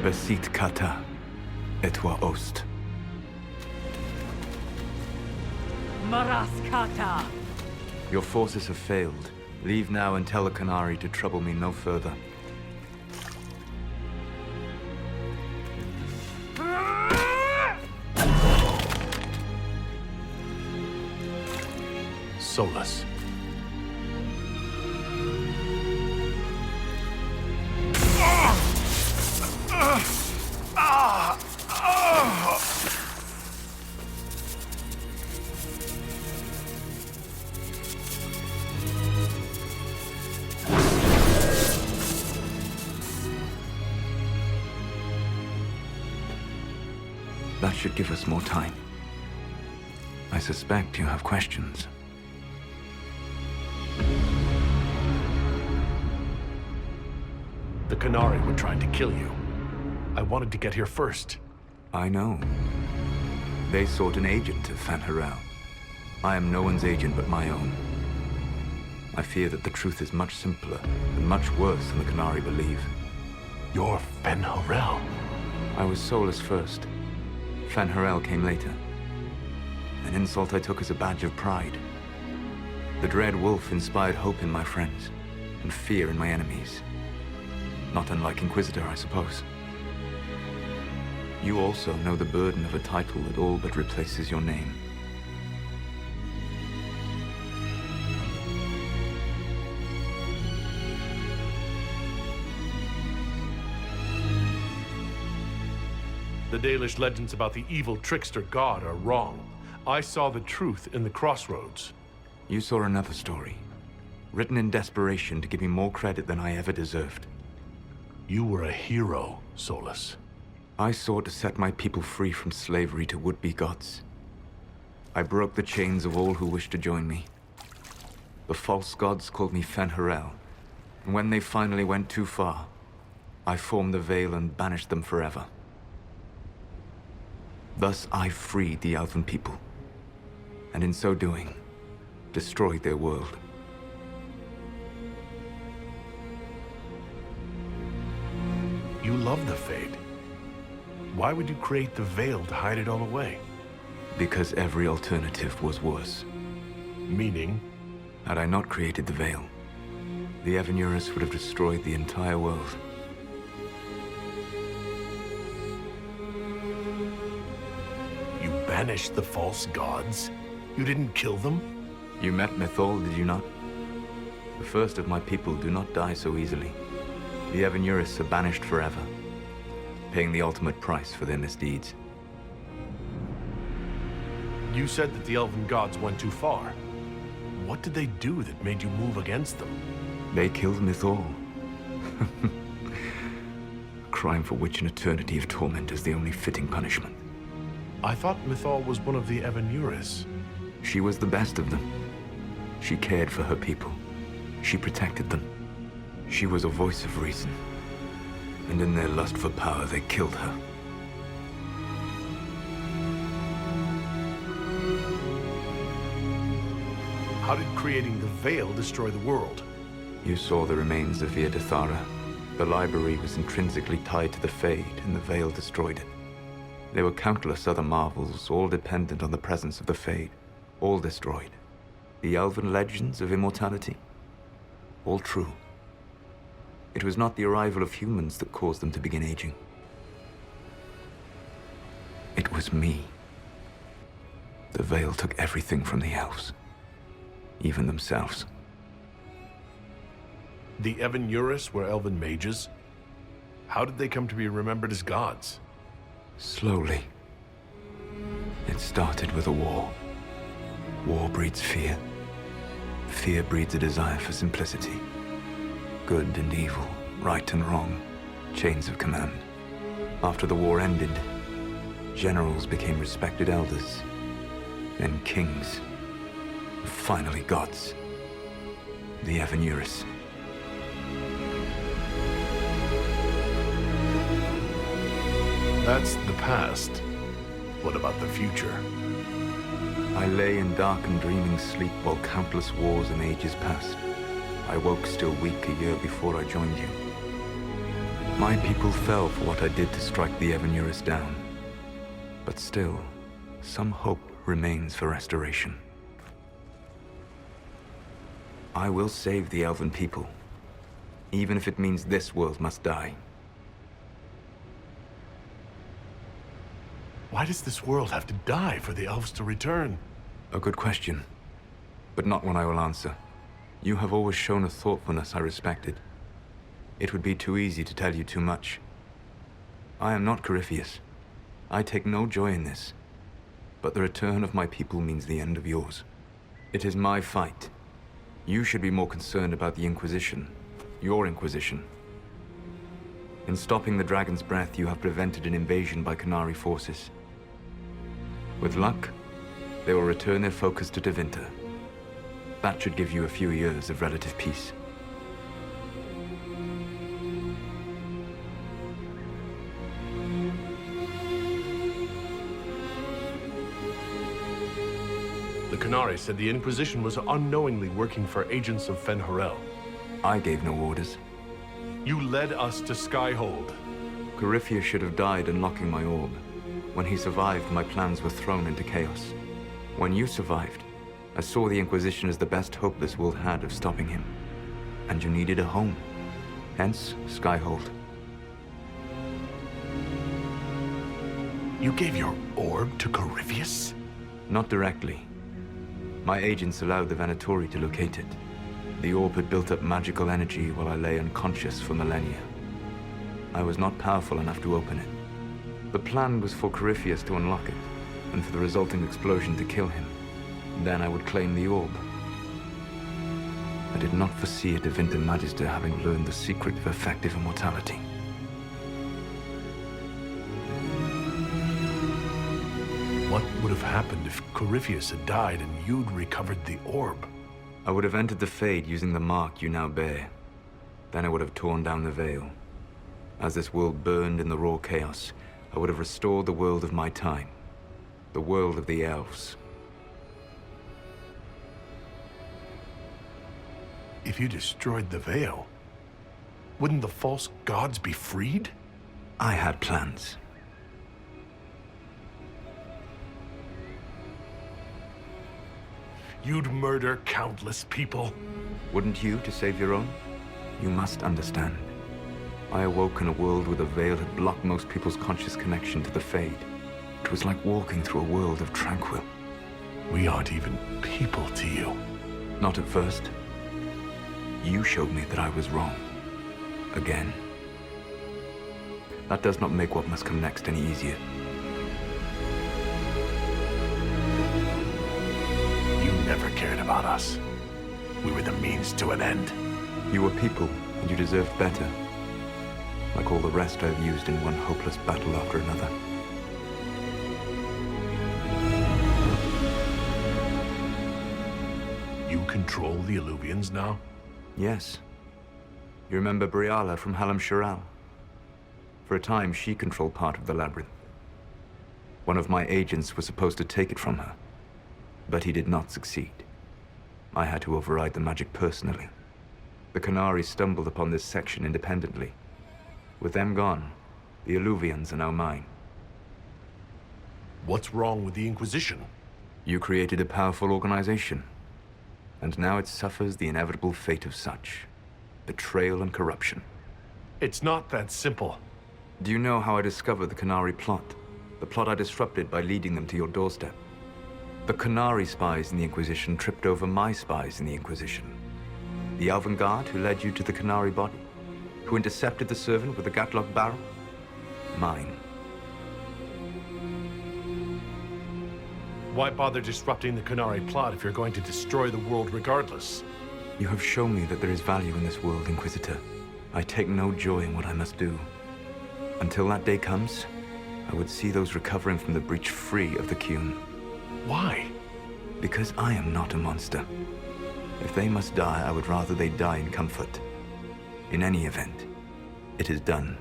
Ebesit kata, etwa ost. Maraskata! Your forces have failed. Leave now and tell the Qunari to trouble me no further. Solus. That should give us more time. I suspect you have questions. The Qunari were trying to kill you. I wanted to get here first. I know. They sought an agent of Fen'Harel. I am no one's agent but my own. I fear that the truth is much simpler and much worse than the Qunari believe. You're Fen'Harel. I was Solus first. Fen'Harel came later. An insult I took as a badge of pride. The Dread Wolf inspired hope in my friends, and fear in my enemies. Not unlike Inquisitor, I suppose. You also know the burden of a title that all but replaces your name. The Dalish legends about the evil trickster god are wrong. I saw the truth in the crossroads. You saw another story, written in desperation to give me more credit than I ever deserved. You were a hero, Solus. I sought to set my people free from slavery to would-be gods. I broke the chains of all who wished to join me. The false gods called me Fen'Harel, and when they finally went too far, I formed the Veil and banished them forever. Thus I freed the Elven people, and in so doing, destroyed their world. You love the Fade. Why would you create the Veil to hide it all away? Because every alternative was worse. Meaning? Had I not created the Veil, the Evanurus would have destroyed the entire world. You banished the false gods? You didn't kill them? You met Mythal, did you not? The first of my people do not die so easily. The Evanurus are banished forever, paying the ultimate price for their misdeeds. You said that the Elven gods went too far. What did they do that made you move against them? They killed Mythal. A crime for which an eternity of torment is the only fitting punishment. I thought Mythal was one of the Evanurus. She was the best of them. She cared for her people. She protected them. She was a voice of reason. And in their lust for power, they killed her. How did creating the Veil destroy the world? You saw the remains of Via Dethara. The library was intrinsically tied to the Fade, and the Veil destroyed it. There were countless other marvels, all dependent on the presence of the Fade, all destroyed. The elven legends of immortality, all true. It was not the arrival of humans that caused them to begin aging. It was me. The Veil took everything from the elves, even themselves. The Evanurus were elven mages? How did they come to be remembered as gods? Slowly. It started with a war. War breeds fear. Fear breeds a desire for simplicity. Good and evil, right and wrong, chains of command. After the war ended, generals became respected elders, then kings, and finally gods. The Evanurus. That's the past. What about the future? I lay in dark and dreaming sleep while countless wars and ages passed. I woke still weak a year before I joined you. My people fell for what I did to strike the Evanurus down. But still, some hope remains for restoration. I will save the Elven people, even if it means this world must die. Why does this world have to die for the elves to return? A good question, but not one I will answer. You have always shown a thoughtfulness I respected. It would be too easy to tell you too much. I am not Corypheus. I take no joy in this. But the return of my people means the end of yours. It is my fight. You should be more concerned about the Inquisition. Your Inquisition. In stopping the Dragon's Breath, you have prevented an invasion by Qunari forces. With luck, they will return their focus to Tevinter. That should give you a few years of relative peace. The Qunari said the Inquisition was unknowingly working for agents of Fen'Harel. I gave no orders. You led us to Skyhold. Corypheus should have died unlocking my orb. When he survived, my plans were thrown into chaos. When you survived, I saw the Inquisition as the best hope this world had of stopping him. And you needed a home. Hence, Skyhold. You gave your orb to Corypheus? Not directly. My agents allowed the Venatori to locate it. The orb had built up magical energy while I lay unconscious for millennia. I was not powerful enough to open it. The plan was for Corypheus to unlock it, and for the resulting explosion to kill him. Then I would claim the orb. I did not foresee a Tevinter Magister having learned the secret of effective immortality. What would have happened if Corypheus had died and you'd recovered the orb? I would have entered the Fade using the mark you now bear. Then I would have torn down the veil. As this world burned in the raw chaos, I would have restored the world of my time. The world of the elves. If you destroyed the veil, wouldn't the false gods be freed? I had plans. You'd murder countless people. Wouldn't you to save your own? You must understand. I awoke in a world where the veil had blocked most people's conscious connection to the Fade. It was like walking through a world of tranquil. We aren't even people to you. Not at first. You showed me that I was wrong. Again. That does not make what must come next any easier. You never cared about us. We were the means to an end. You were people, and you deserved better. Like all the rest I've used in one hopeless battle after another. You control the Illuvians now? Yes. You remember Briala from Halam-Sharal? For a time, she controlled part of the labyrinth. One of my agents was supposed to take it from her, but he did not succeed. I had to override the magic personally. The Qunari stumbled upon this section independently. With them gone, the Illuvians are now mine. What's wrong with the Inquisition? You created a powerful organization, and now it suffers the inevitable fate of such. Betrayal and corruption. It's not that simple. Do you know how I discovered the Qunari plot? The plot I disrupted by leading them to your doorstep. The Qunari spies in the Inquisition tripped over my spies in the Inquisition. The Elven Guard who led you to the Qunari body? Who intercepted the servant with the Gatlock barrel? Mine. Why bother disrupting the Qunari plot if you're going to destroy the world regardless? You have shown me that there is value in this world, Inquisitor. I take no joy in what I must do. Until that day comes, I would see those recovering from the breach free of the Qun. Why? Because I am not a monster. If they must die, I would rather they die in comfort. In any event, it is done.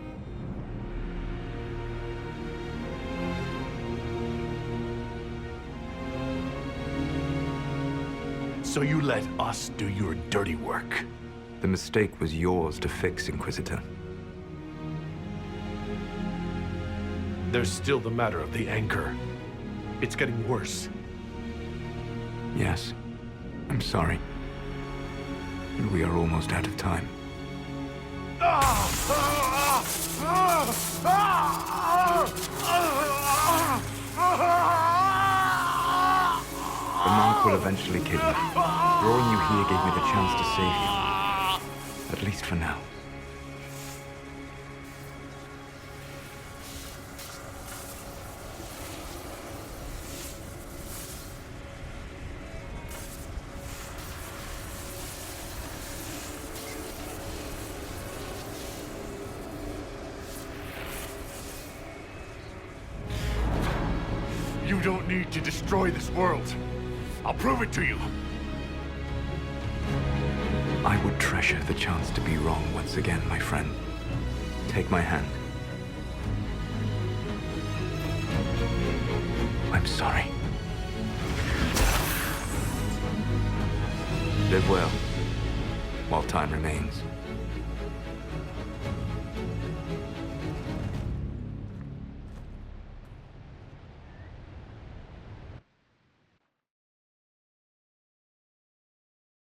So you let us do your dirty work? The mistake was yours to fix, Inquisitor. There's still the matter of the anchor. It's getting worse. Yes. I'm sorry. And we are almost out of time. The monk will eventually kill you. Drawing you here gave me the chance to save you. At least for now. You don't need to destroy this world. I'll prove it to you. I would treasure the chance to be wrong once again, my friend. Take my hand. I'm sorry. Live well, while time remains.